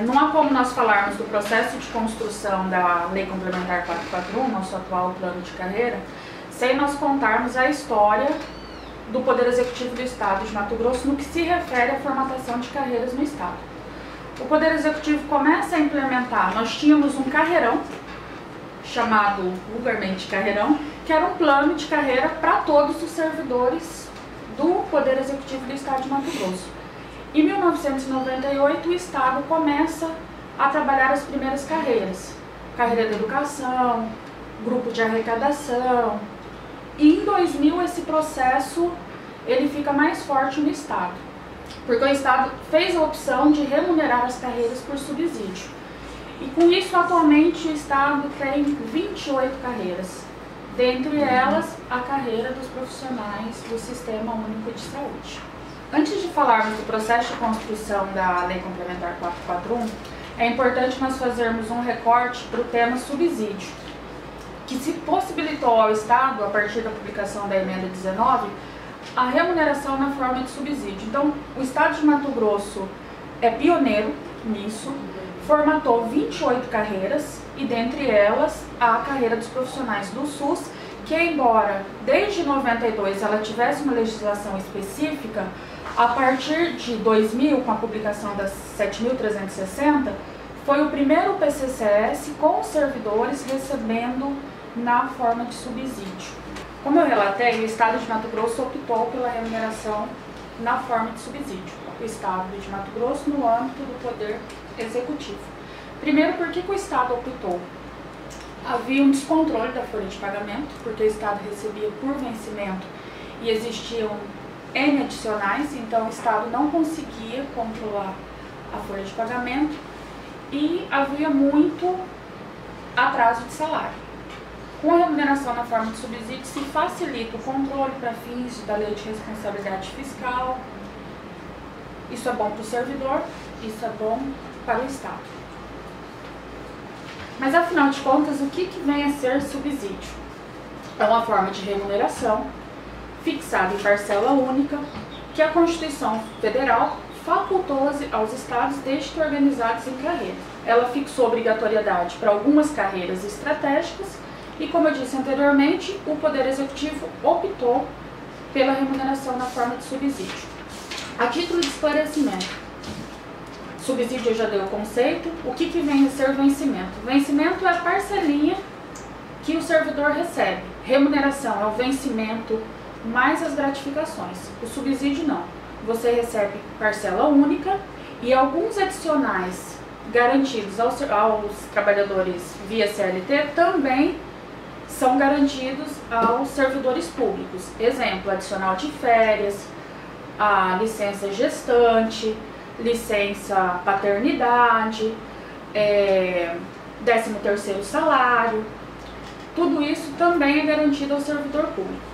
Não há como nós falarmos do processo de construção da Lei Complementar 441, nosso atual plano de carreira, sem nós contarmos a história do Poder Executivo do Estado de Mato Grosso no que se refere à formatação de carreiras no Estado. O Poder Executivo começa a implementar, nós tínhamos um carreirão, chamado vulgarmente carreirão, que era um plano de carreira para todos os servidores do Poder Executivo do Estado de Mato Grosso. Em 1998, o Estado começa a trabalhar as primeiras carreiras, carreira de educação, grupo de arrecadação, e em 2000 esse processo ele fica mais forte no Estado, porque o Estado fez a opção de remunerar as carreiras por subsídio. E com isso, atualmente, o Estado tem 28 carreiras, dentre elas a carreira dos profissionais do Sistema Único de Saúde. Antes de falarmos do processo de construção da Lei Complementar 441, é importante nós fazermos um recorte para o tema subsídio, que se possibilitou ao Estado, a partir da publicação da emenda 19, a remuneração na forma de subsídio. Então, o Estado de Mato Grosso é pioneiro nisso, formatou 28 carreiras e dentre elas a carreira dos profissionais do SUS, que embora desde 92 ela tivesse uma legislação específica, a partir de 2000, com a publicação das 7.360, foi o primeiro PCCS com os servidores recebendo na forma de subsídio. Como eu relatei, o Estado de Mato Grosso optou pela remuneração na forma de subsídio, o Estado de Mato Grosso no âmbito do Poder Executivo. Primeiro, por que o Estado optou? Havia um descontrole da folha de pagamento, porque o Estado recebia por vencimento e existiam N adicionais, então o Estado não conseguia controlar a folha de pagamento e havia muito atraso de salário. Com a remuneração na forma de subsídio, se facilita o controle para fins da lei de responsabilidade fiscal. Isso é bom para o servidor, isso é bom para o Estado. Mas, afinal de contas, o que vem a ser subsídio? É uma forma de remuneração fixada em parcela única que a Constituição Federal facultou aos estados desde que organizados em carreira. Ela fixou obrigatoriedade para algumas carreiras estratégicas e, como eu disse anteriormente, o Poder Executivo optou pela remuneração na forma de subsídio. A título de esclarecimento, subsídio eu já dei o conceito, o que vem a ser vencimento? Vencimento é a parcelinha que o servidor recebe, remuneração é o vencimento mais as gratificações, o subsídio não. Você recebe parcela única e alguns adicionais garantidos aos trabalhadores via CLT também são garantidos aos servidores públicos. Exemplo, adicional de férias, a licença gestante, licença paternidade, 13º salário, tudo isso também é garantido ao servidor público.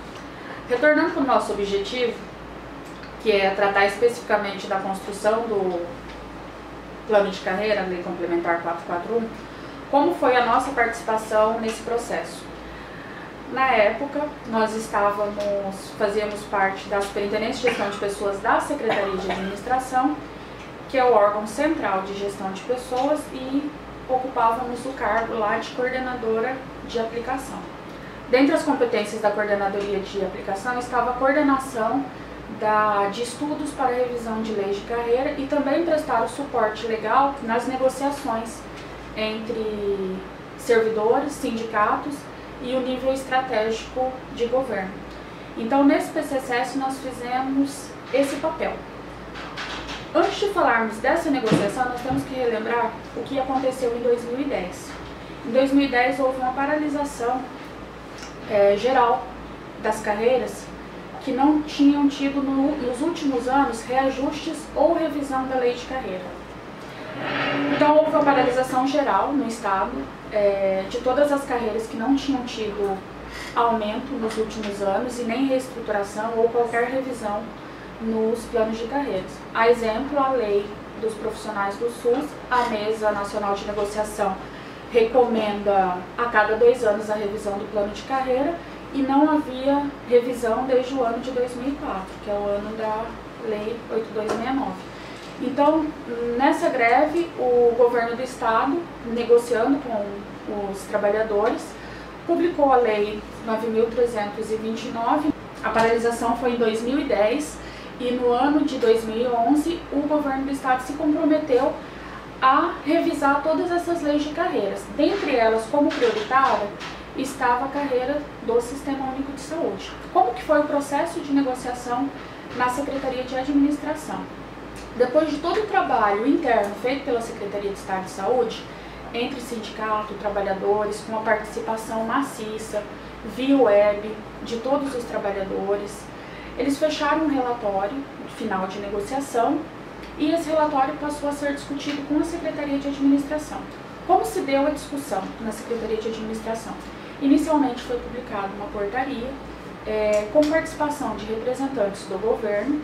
Retornando para o nosso objetivo, que é tratar especificamente da construção do plano de carreira, Lei Complementar 441, como foi a nossa participação nesse processo? Na época, nós fazíamos parte da Superintendência de Gestão de Pessoas da Secretaria de Administração, que é o órgão central de gestão de pessoas, e ocupávamos o cargo lá de coordenadora de aplicação. Dentre as competências da coordenadoria de aplicação estava a coordenação de estudos para revisão de leis de carreira e também prestar o suporte legal nas negociações entre servidores, sindicatos e o nível estratégico de governo. Então, nesse PCCS nós fizemos esse papel. Antes de falarmos dessa negociação, nós temos que relembrar o que aconteceu em 2010. Em 2010 houve uma paralisação geral das carreiras que não tinham tido nos últimos anos reajustes ou revisão da lei de carreira. Então houve uma paralisação geral no Estado de todas as carreiras que não tinham tido aumento nos últimos anos e nem reestruturação ou qualquer revisão nos planos de carreiras. A exemplo, a lei dos profissionais do SUS, a Mesa Nacional de Negociação recomenda a cada 2 anos a revisão do plano de carreira e não havia revisão desde o ano de 2004, que é o ano da Lei 8269. Então, nessa greve, o governo do estado, negociando com os trabalhadores, publicou a Lei 9.329. A paralisação foi em 2010 e no ano de 2011 o governo do estado se comprometeu a revisar todas essas leis de carreiras. Dentre elas, como prioritária, estava a carreira do Sistema Único de Saúde. Como que foi o processo de negociação na Secretaria de Administração? Depois de todo o trabalho interno feito pela Secretaria de Estado de Saúde, entre sindicato, trabalhadores, com a participação maciça, via web, de todos os trabalhadores, eles fecharam um relatório final de negociação e esse relatório passou a ser discutido com a Secretaria de Administração. Como se deu a discussão na Secretaria de Administração? Inicialmente foi publicada uma portaria com participação de representantes do governo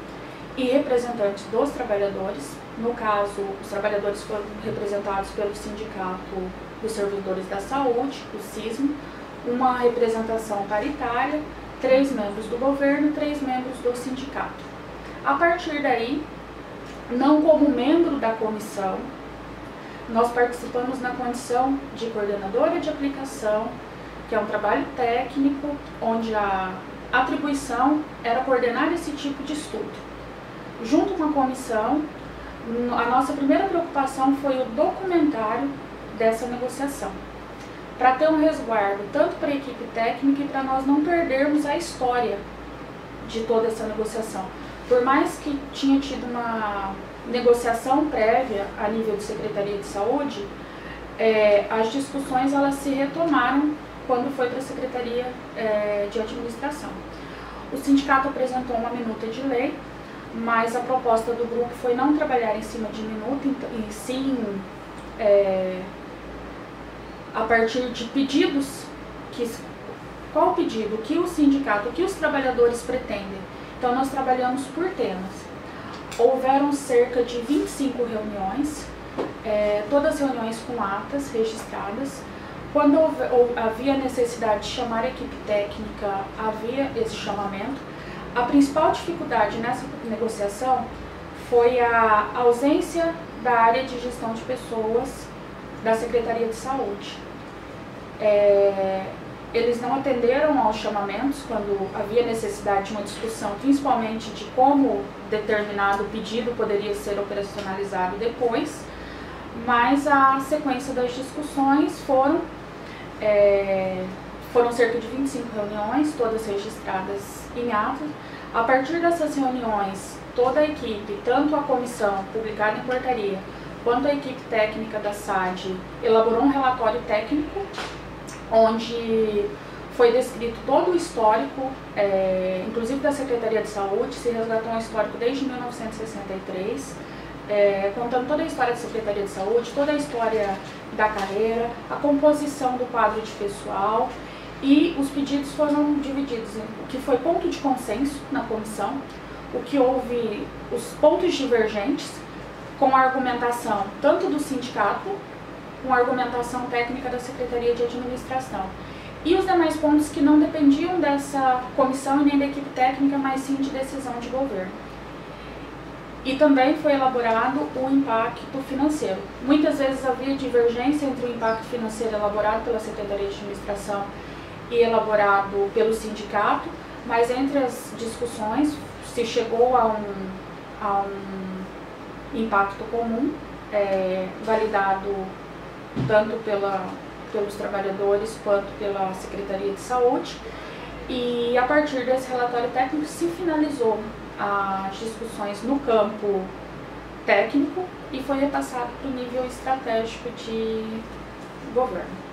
e representantes dos trabalhadores. No caso, os trabalhadores foram representados pelo Sindicato dos Servidores da Saúde, o SISM, uma representação paritária, 3 membros do governo e 3 membros do sindicato. A partir daí, não como membro da comissão, nós participamos na condição de coordenadora de aplicação, que é um trabalho técnico, onde a atribuição era coordenar esse tipo de estudo. Junto com a comissão, a nossa primeira preocupação foi o documentário dessa negociação, para ter um resguardo tanto para a equipe técnica e para nós não perdermos a história de toda essa negociação. Por mais que tinha tido uma negociação prévia a nível de Secretaria de Saúde, as discussões elas se retomaram quando foi para a Secretaria de Administração. O sindicato apresentou uma minuta de lei, mas a proposta do grupo foi não trabalhar em cima de minuta, e sim a partir de pedidos. Qual o pedido? O que o sindicato, o que os trabalhadores pretendem? Então nós trabalhamos por temas. Houveram cerca de 25 reuniões, todas reuniões com atas registradas. Quando havia necessidade de chamar a equipe técnica, havia esse chamamento. A principal dificuldade nessa negociação foi a ausência da área de gestão de pessoas da Secretaria de Saúde. Eles não atenderam aos chamamentos quando havia necessidade de uma discussão, principalmente de como determinado pedido poderia ser operacionalizado depois, mas a sequência das discussões foram cerca de 25 reuniões, todas registradas em ato. A partir dessas reuniões, toda a equipe, tanto a comissão publicada em portaria, quanto a equipe técnica da SAD, elaborou um relatório técnico, onde foi descrito todo o histórico, inclusive da Secretaria de Saúde, se resgatou um histórico desde 1963, contando toda a história da Secretaria de Saúde, toda a história da carreira, a composição do quadro de pessoal, e os pedidos foram divididos em o que foi ponto de consenso na comissão, o que houve os pontos divergentes, com a argumentação tanto do sindicato, com a argumentação técnica da Secretaria de Administração, e os demais pontos que não dependiam dessa comissão e nem da equipe técnica, mas sim de decisão de governo. E também foi elaborado o impacto financeiro. Muitas vezes havia divergência entre o impacto financeiro elaborado pela Secretaria de Administração e elaborado pelo sindicato, mas entre as discussões se chegou a um impacto comum, validado tanto pelos trabalhadores quanto pela Secretaria de Saúde, e a partir desse relatório técnico se finalizou as discussões no campo técnico e foi repassado para o nível estratégico de governo.